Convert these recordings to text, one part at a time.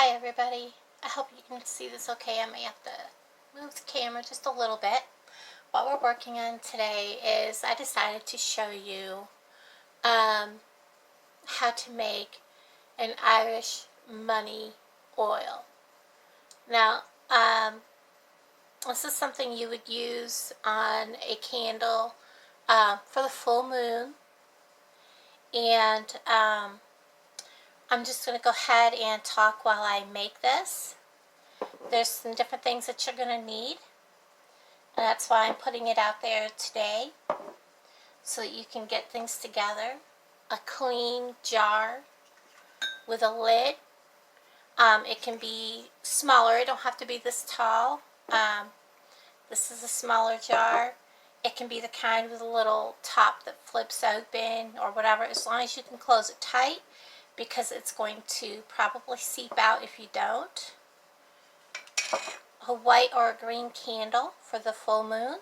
Hi everybody, I hope you can see this okay. I may have to move the camera just a little bit. What we're working on today is I decided to show you how to make an Irish money oil. Now, this is something you would use on a candle for the full moon, and I'm just going to go ahead and talk while I make this. There's some different things that you're going to need, and that's why I'm putting it out there today, so that you can get things together. A clean jar with a lid. It can be smaller, it don't have to be this tall. This is a smaller jar. It can be the kind with a little top that flips open or whatever, as long as you can close it tight, because it's going to probably seep out if you don't. A white or a green candle for the full moon.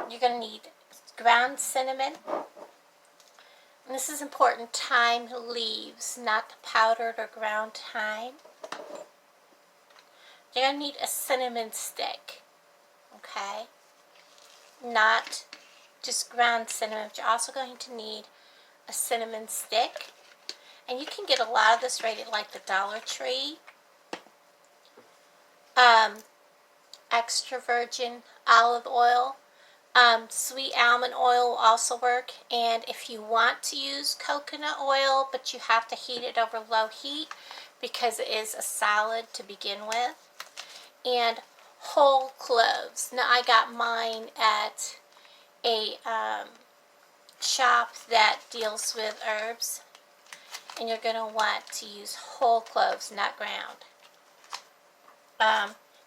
You're going to need ground cinnamon. And this is important, thyme leaves, not powdered or ground thyme. You're going to need a cinnamon stick, okay? Not just ground cinnamon, but you're also going to need a cinnamon stick. And you can get a lot of this right at like the Dollar Tree. Extra virgin olive oil. Sweet almond oil will also work, and if you want to use coconut oil, but you have to heat it over low heat because it is a solid to begin with. And whole cloves. Now I got mine at a shop that deals with herbs, and you're going to want to use whole cloves, not ground.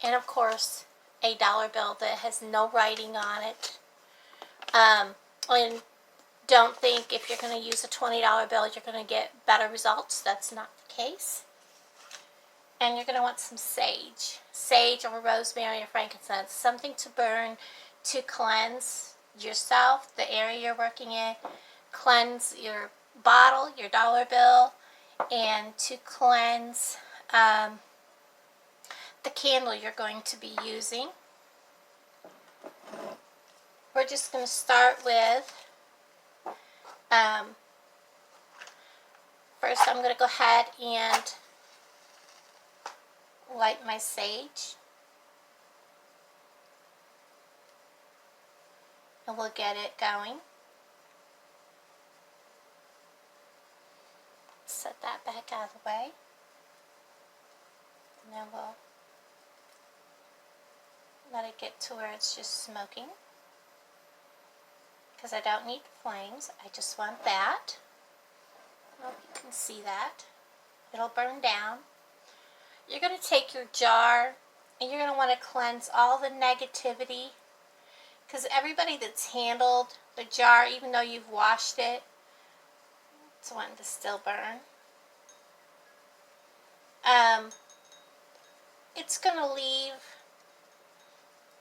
And of course a dollar bill that has no writing on it. And don't think if you're going to use a $20 bill you're going to get better results. That's not the case. And you're going to want some sage. Sage or rosemary or frankincense. Something to burn to cleanse yourself, the area you're working in. Cleanse your bottle, your dollar bill. And to cleanse the candle you're going to be using. We're just going to start with, first I'm going to go ahead and light my sage. And we'll get it going. Set that back out of the way. And then we'll let it get to where it's just smoking. Because I don't need flames, I just want that. I hope you can see that. It'll burn down. You're going to take your jar and you're going to want to cleanse all the negativity. Because everybody that's handled the jar, even though you've washed it, it's wanting to still burn. It's going to leave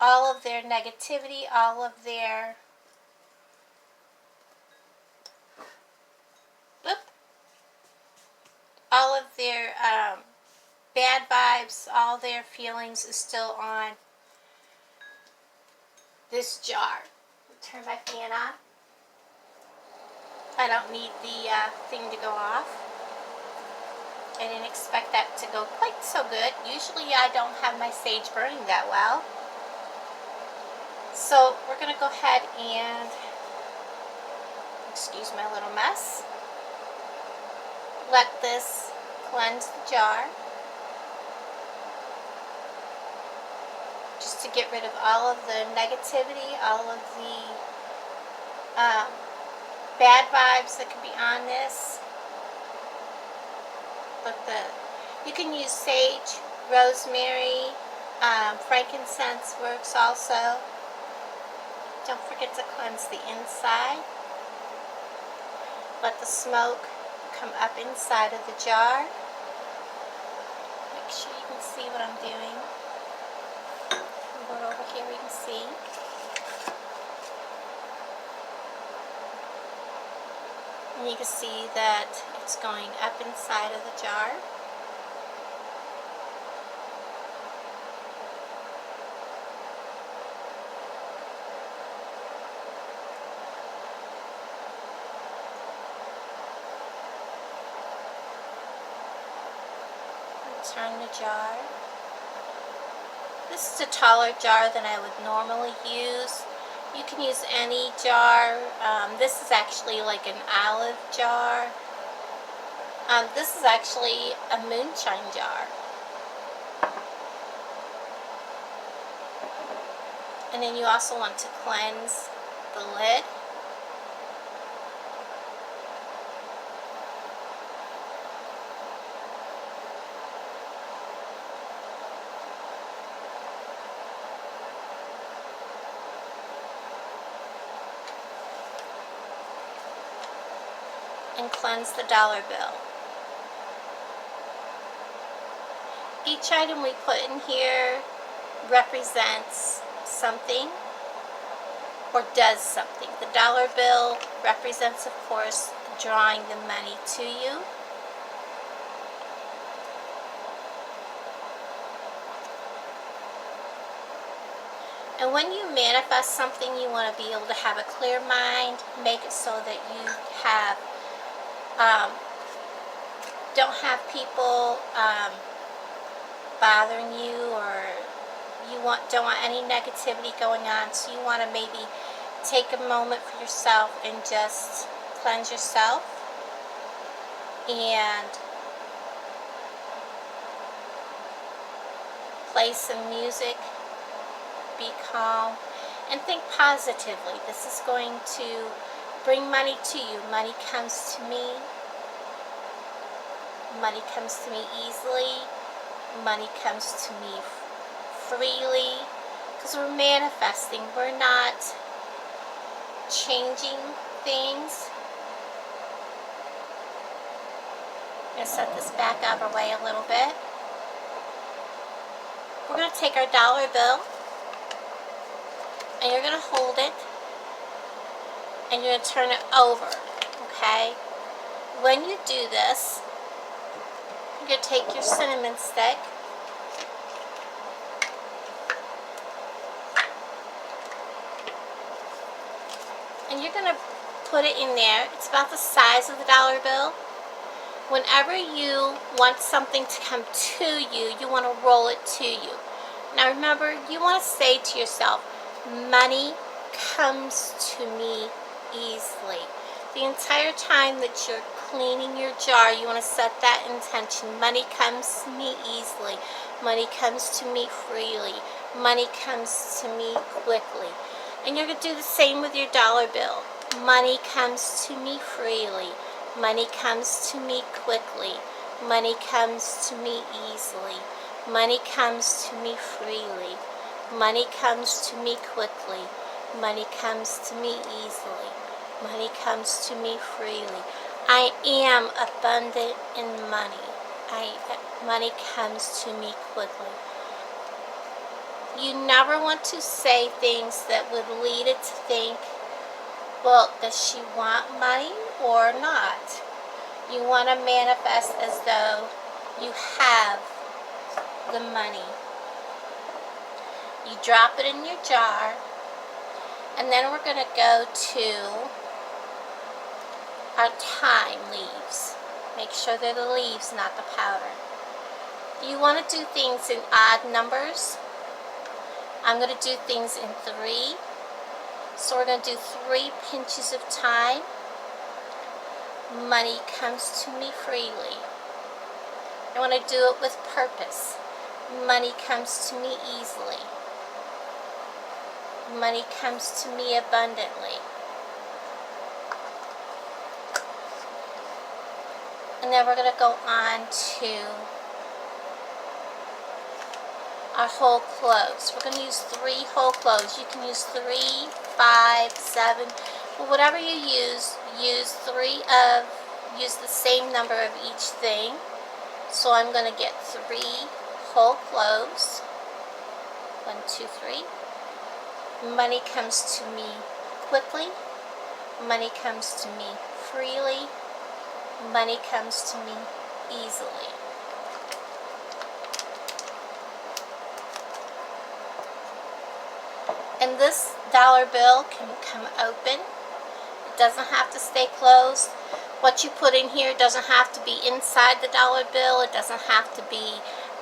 all of their negativity, all of their bad vibes, all their feelings is still on this jar. Turn my fan on. I don't need the thing to go off. I didn't expect that to go quite so good. Usually I don't have my sage burning that well. So we're going to go ahead and, excuse my little mess, let this cleanse the jar. Just to get rid of all of the negativity, all of the bad vibes that could be on this. But you can use sage, rosemary, frankincense works also. Don't forget to cleanse the inside. Let the smoke come up inside of the jar. Make sure you can see what I'm doing. Over here we can see. And you can see that it's going up inside of the jar. turn the jar. This is a taller jar than I would normally use. You can use any jar. This is actually like an olive jar. This is actually a moonshine jar. And then you also want to cleanse the lid. And cleanse the dollar bill. Each item we put in here represents something or does something. The dollar bill represents, of course, drawing the money to you. And when you manifest something, you want to be able to have a clear mind, make it so that you have don't have people bothering you, or you don't want any negativity going on. So you want to maybe take a moment for yourself and just cleanse yourself and play some music, be calm, and think positively. This is going to bring money to you. Money comes to me. Money comes to me easily. Money comes to me freely. Because we're manifesting. We're not changing things. I'm going to set this back out of our way a little bit. We're going to take our dollar bill. And you're going to hold it. And you're going to turn it over. Okay? When you do this, you're going to take your cinnamon stick and you're going to put it in there. It's about the size of the dollar bill. Whenever you want something to come to you, you want to roll it to you. Now remember, you want to say to yourself, money comes to me easily. The entire time that you're cleaning your jar, you want to set that intention. Money comes to me easily. Money comes to me freely. Money comes to me quickly. And you're going to do the same with your dollar bill. Money comes to me freely. Money comes to me quickly. Money comes to me easily. Money comes to me freely. Money comes to me quickly. Money comes to me easily. Money comes to me freely. I am abundant in money. Money comes to me quickly. You never want to say things that would lead it to think, well, does she want money or not? You want to manifest as though you have the money. You drop it in your jar, and then we're going to go to our thyme leaves. Make sure they're the leaves, not the powder. You want to do things in odd numbers. I'm going to do things in 3. So we're going to do 3 pinches of thyme. Money comes to me freely. I want to do it with purpose. Money comes to me easily. Money comes to me abundantly. And then we're going to go on to our whole cloves. We're going to use 3 whole cloves. You can use 3, 5, 7, but whatever you use the same number of each thing. So I'm going to get 3 whole cloves. 1, 2, 3. Money comes to me quickly. Money comes to me freely. Money comes to me easily. And this dollar bill can come open. It doesn't have to stay closed. What you put in here doesn't have to be inside the dollar bill. It doesn't have to be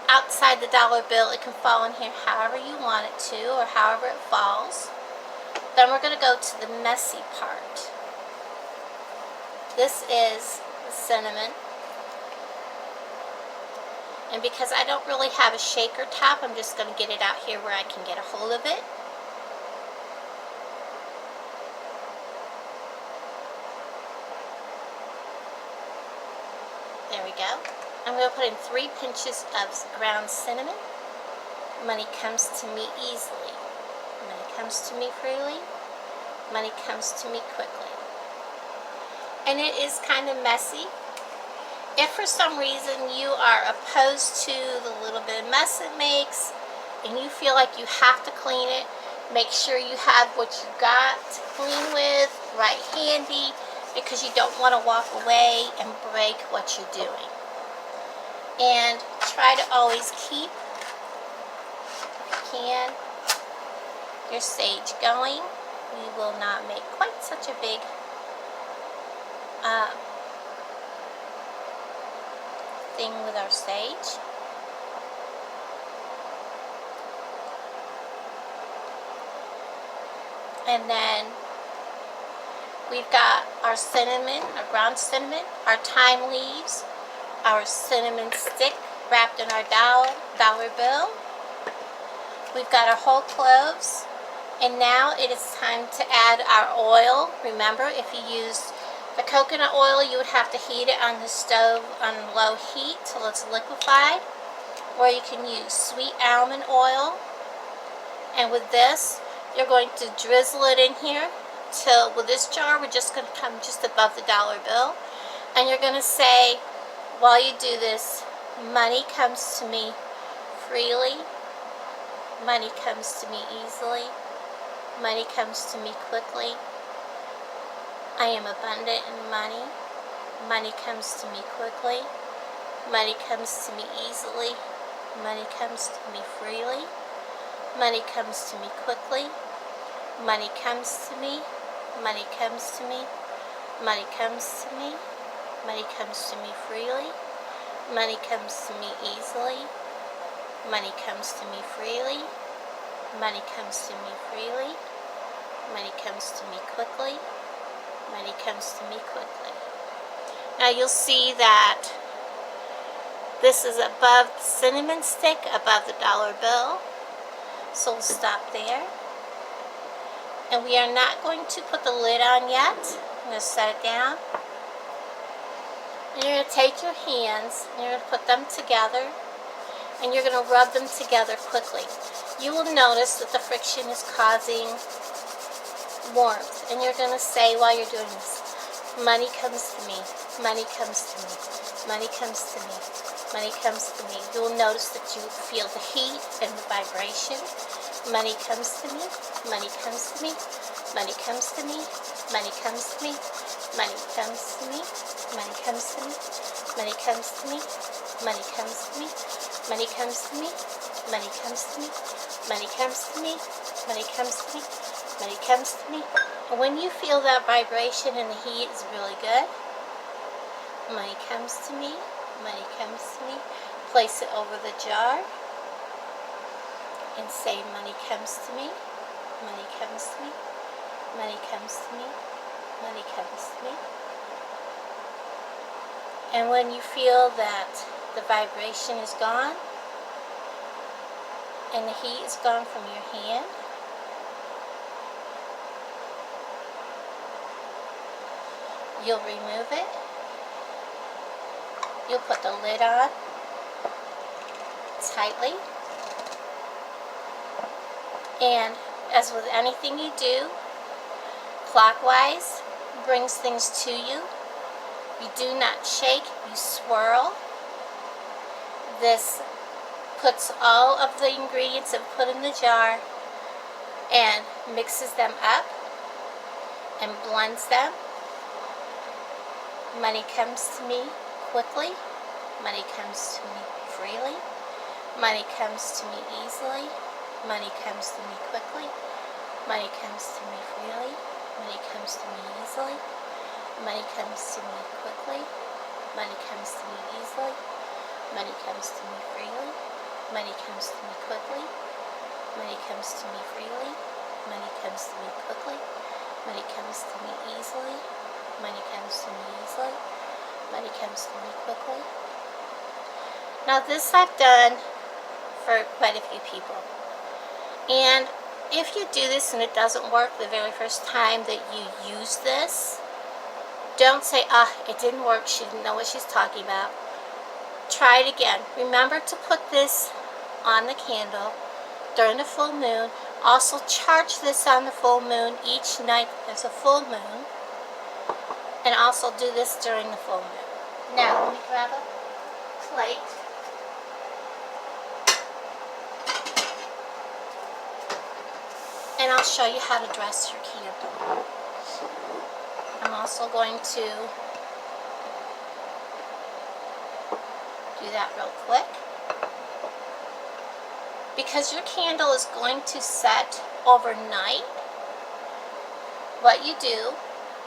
outside the dollar bill. It can fall in here however you want it to, or however it falls. Then we're going to go to the messy part. This is the cinnamon. And because I don't really have a shaker top, I'm just going to get it out here where I can get a hold of it. There we go. I'm going to put in 3 pinches of ground cinnamon. Money comes to me easily. Money comes to me freely. Money comes to me quickly. And it is kind of messy. If for some reason you are opposed to the little bit of mess it makes and you feel like you have to clean it, make sure you have what you got to clean with right handy, because you don't want to walk away and break what you're doing. And try to always keep, if you can, your sage going. We will not make quite such a big thing with our sage. And then we've got our cinnamon, our ground cinnamon, our thyme leaves, our cinnamon stick wrapped in our dollar bill. We've got our whole cloves. And now it is time to add our oil. Remember, if you used the coconut oil, you would have to heat it on the stove on low heat till it's liquefied. Or you can use sweet almond oil. And with this, you're going to drizzle it in here till, with this jar, we're just going to come just above the dollar bill. And you're going to say, while you do this, money comes to me freely. Money comes to me easily. Money comes to me quickly. I am abundant in money. Money comes to me quickly. Money comes to me easily. Money comes to me freely. Money comes to me quickly. Money comes to me. Money comes to me. Money comes to me. Money comes to me freely. Money comes to me easily. Money comes to me freely. Money comes to me freely. Money comes to me quickly. Money comes to me quickly. Now you'll see that this is above the cinnamon stick, above the dollar bill. So we'll stop there. And we are not going to put the lid on yet. I'm going to set it down. And you're going to take your hands and you're going to put them together. And you're going to rub them together quickly. You will notice that the friction is causing warmth. And you're going to say while you're doing this, money comes to me, money comes to me, money comes to me, money comes to me. You will notice that you feel the heat and the vibration. Money comes to me, money comes to me, money comes to me, money comes to me, money comes to me, money comes to me, money comes to me, money comes to me, money comes to me, money comes to me, money comes to me, money comes to me, money comes to me. And when you feel that vibration and the heat is really good, money comes to me, money comes to me. Place it over the jar and say, money comes to me, money comes to me, money comes to me, money comes to me. And when you feel that the vibration is gone and the heat is gone from your hand, you'll remove it. You'll put the lid on tightly. And as with anything you do, clockwise brings things to you. You do not shake, you swirl. This puts all of the ingredients that put in the jar and mixes them up and blends them. Money comes to me quickly. Money comes to me freely. Money comes to me easily. Money comes to me quickly. Money comes to me freely. Money comes to me easily. Money comes to me quickly. Money comes to me easily. Money comes to me freely. Money comes to me quickly. Money comes to me freely. Money comes to me quickly. Money comes to me easily. Money comes to me easily. Money comes to me quickly. Now this I've done for quite a few people. And if you do this and it doesn't work the very first time that you use this, don't say, it didn't work, she didn't know what she's talking about. Try it again. Remember to put this on the candle during the full moon. Also charge this on the full moon each night there's a full moon. And also do this during the full moon. Now, let me grab a plate. And I'll show you how to dress your candle. I'm also going to do that real quick. Because your candle is going to set overnight, what you do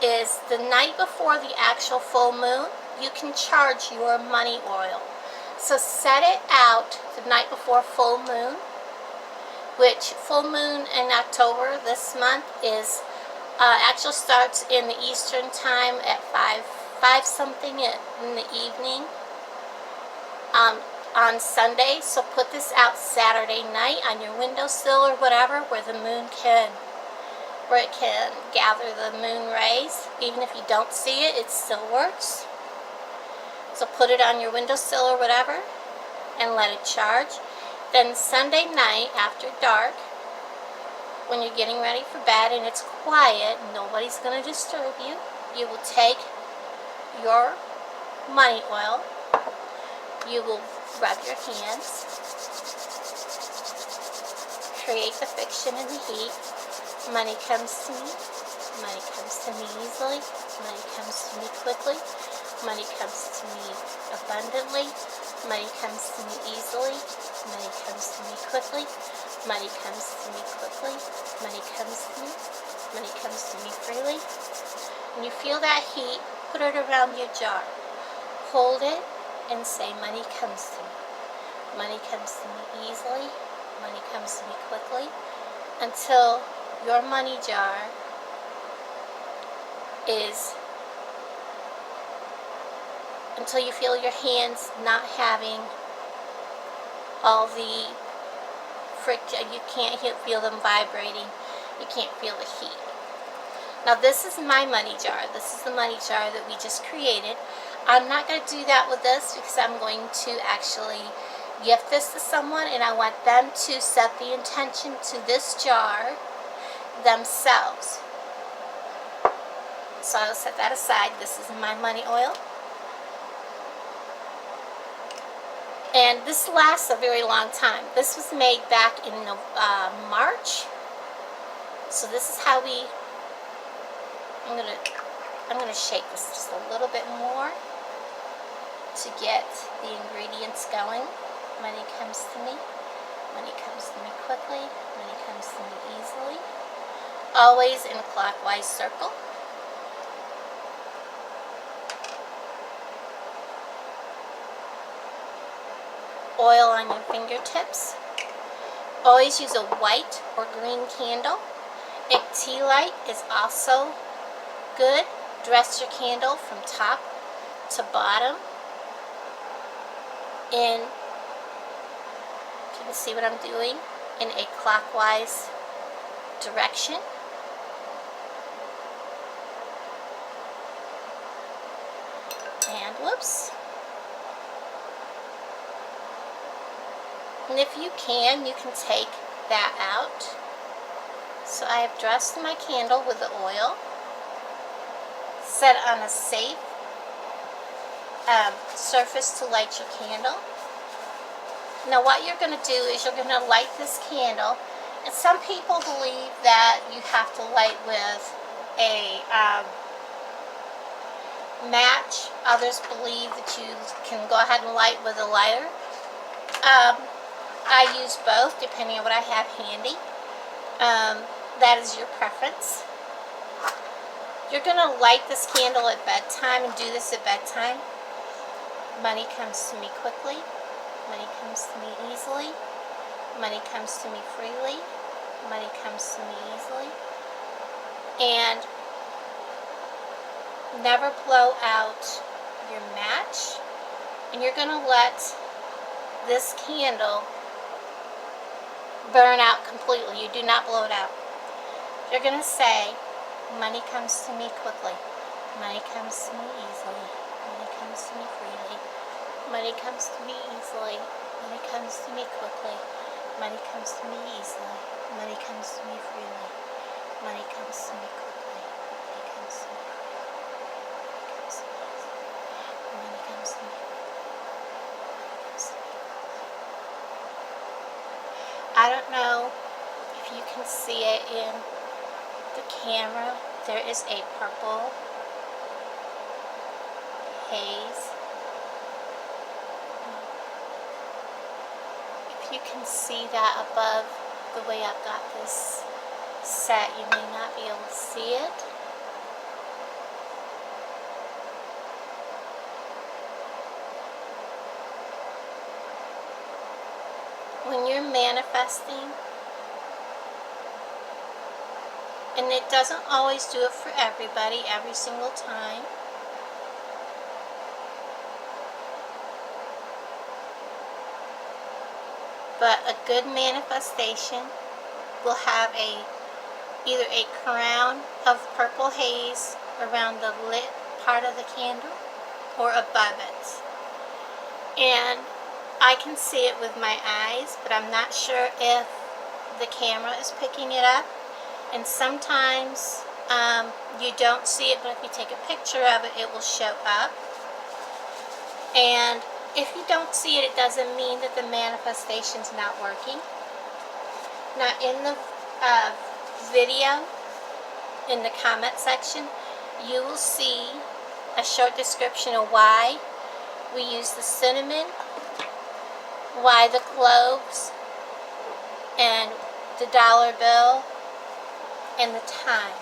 is the night before the actual full moon, you can charge your money oil. So set it out the night before full moon, which full moon in October this month is actually starts in the Eastern time at 5 something in the evening on Sunday. So put this out Saturday night on your windowsill or whatever where the moon can, where it can gather the moon rays. Even if you don't see it, it still works. So put it on your windowsill or whatever and let it charge. Then Sunday night after dark, when you're getting ready for bed and it's quiet, nobody's going to disturb you, you will take your money oil, you will rub your hands, create the friction and the heat. Money comes to me. Money comes to me easily. Money comes to me quickly. Money comes to me abundantly. Money comes to me easily. Money comes to me quickly. Money comes to me quickly. Money comes to me. Money comes to me freely. When you feel that heat, put it around your jar. Hold it and say, money comes to me. Money comes to me easily. Money comes to me quickly. Until your money jar is, until you feel your hands not having all the friction, you can't feel them vibrating, you can't feel the heat. Now this is my money jar. This is the money jar that we just created. I'm not going to do that with this because I'm going to actually gift this to someone and I want them to set the intention to this jar themselves. So I'll set that aside. This is my money oil. And this lasts a very long time. This was made back in March. So this is how we, I'm gonna shake this just a little bit more to get the ingredients going. Money comes to me. Money comes to me quickly. Money comes to me easily. Always in a clockwise circle. Oil on your fingertips. Always use a white or green candle. A tea light is also good. Dress your candle from top to bottom in, you can see what I'm doing, in a clockwise direction. And whoops. And if you can take that out. So I have dressed my candle with the oil, set on a safe surface to light your candle. Now what you're going to do is you're going to light this candle, and some people believe that you have to light with a match. Others believe that you can go ahead and light with a lighter. I use both depending on what I have handy. That is your preference. You're going to light this candle at bedtime and do this at bedtime. Money comes to me quickly. Money comes to me easily. Money comes to me freely. Money comes to me easily. And never blow out your match. And you're going to let this candle burn out completely. You do not blow it out. You're going to say, money comes to me quickly. Money comes to me easily. Money comes to me freely. Money comes to me easily. Money comes to me quickly. Money comes to me easily. Money comes to me freely. Money comes to me quickly. Money comes to me freely. Money comes to me easily. Money comes to me. I don't know if you can see it in the camera. There is a purple haze. If you can see that above the way I've got this set, you may not be able to see it. When you're manifesting, and it doesn't always do it for everybody every single time, but a good manifestation will have either a crown of purple haze around the lit part of the candle or above it. And I can see it with my eyes, but I'm not sure if the camera is picking it up. And sometimes you don't see it, but if you take a picture of it, it will show up. And if you don't see it, it doesn't mean that the manifestation's not working. Now, in the video, in the comment section, you will see a short description of why we use the cinnamon, why the cloves, and the dollar bill, and the time.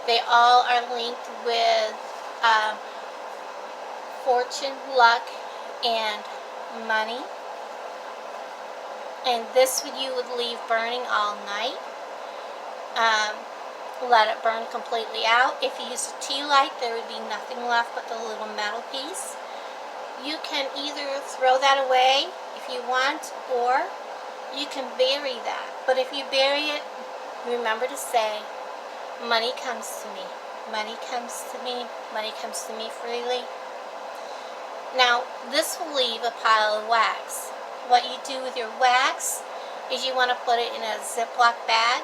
They all are linked with fortune, luck, and money. And this you would leave burning all night. Let it burn completely out. If you use a tea light, there would be nothing left but the little metal piece. You can either throw that away if you want, or you can bury that. But if you bury it, remember to say, money comes to me. Money comes to me. Money comes to me freely. Now, this will leave a pile of wax. What you do with your wax is you want to put it in a Ziploc bag.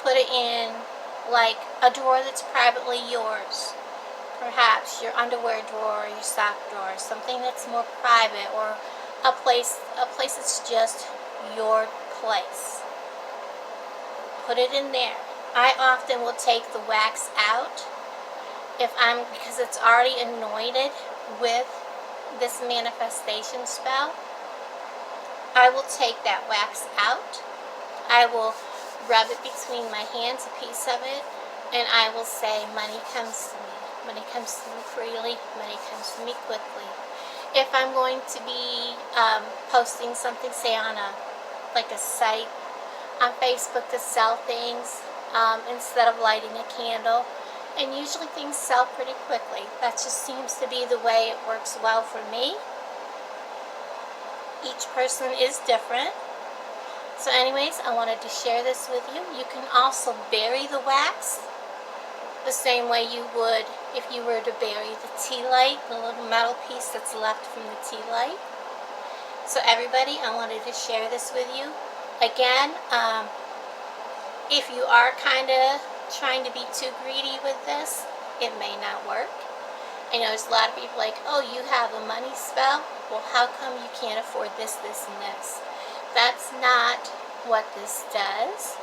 Put it in like a drawer that's privately yours. Perhaps your underwear drawer, your sock drawer, something that's more private, or a place that's just your place. Put it in there. I often will take the wax out because it's already anointed with this manifestation spell. I will take that wax out. I will rub it between my hands, a piece of it, and I will say, money comes to me. Money comes to me freely. Money comes to me quickly. If I'm going to be posting something, say on a site on Facebook to sell things, instead of lighting a candle, and usually things sell pretty quickly. That just seems to be the way it works well for me. Each person is different. So anyways, I wanted to share this with you. You can also bury the wax the same way you would if you were to bury the tea light, the little metal piece that's left from the tea light. So everybody, I wanted to share this with you. Again, if you are kind of trying to be too greedy with this, it may not work. I know there's a lot of people like, oh, you have a money spell? Well, how come you can't afford this, this, and this? That's not what this does.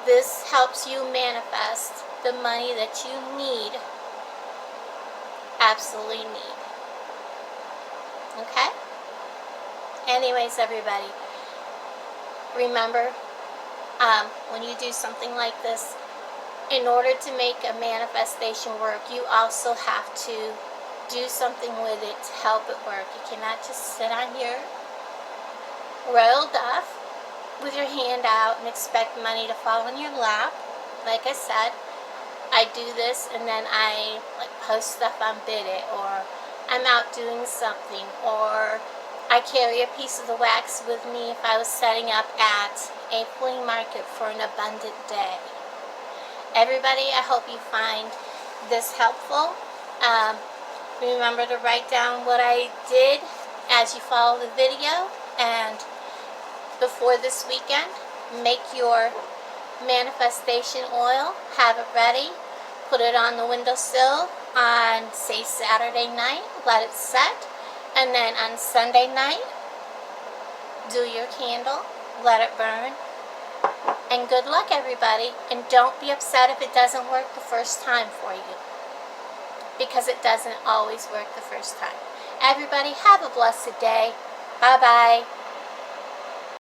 This helps you manifest the money that you need, absolutely need. Okay? Anyways, everybody, remember, when you do something like this, in order to make a manifestation work, you also have to do something with it to help it work. You cannot just sit on your royal duff with your hand out and expect money to fall in your lap. Like I said, I do this and then I post stuff on Bidit, or I'm out doing something, or I carry a piece of the wax with me if I was setting up at a flea market for an abundant day. Everybody, I hope you find this helpful. Remember to write down what I did as you follow the video, and before this weekend, make your manifestation oil, have it ready, put it on the windowsill on, say, Saturday night, let it set, and then on Sunday night, do your candle, let it burn, and good luck, everybody. And don't be upset if it doesn't work the first time for you, because it doesn't always work the first time. Everybody, have a blessed day. Bye-bye.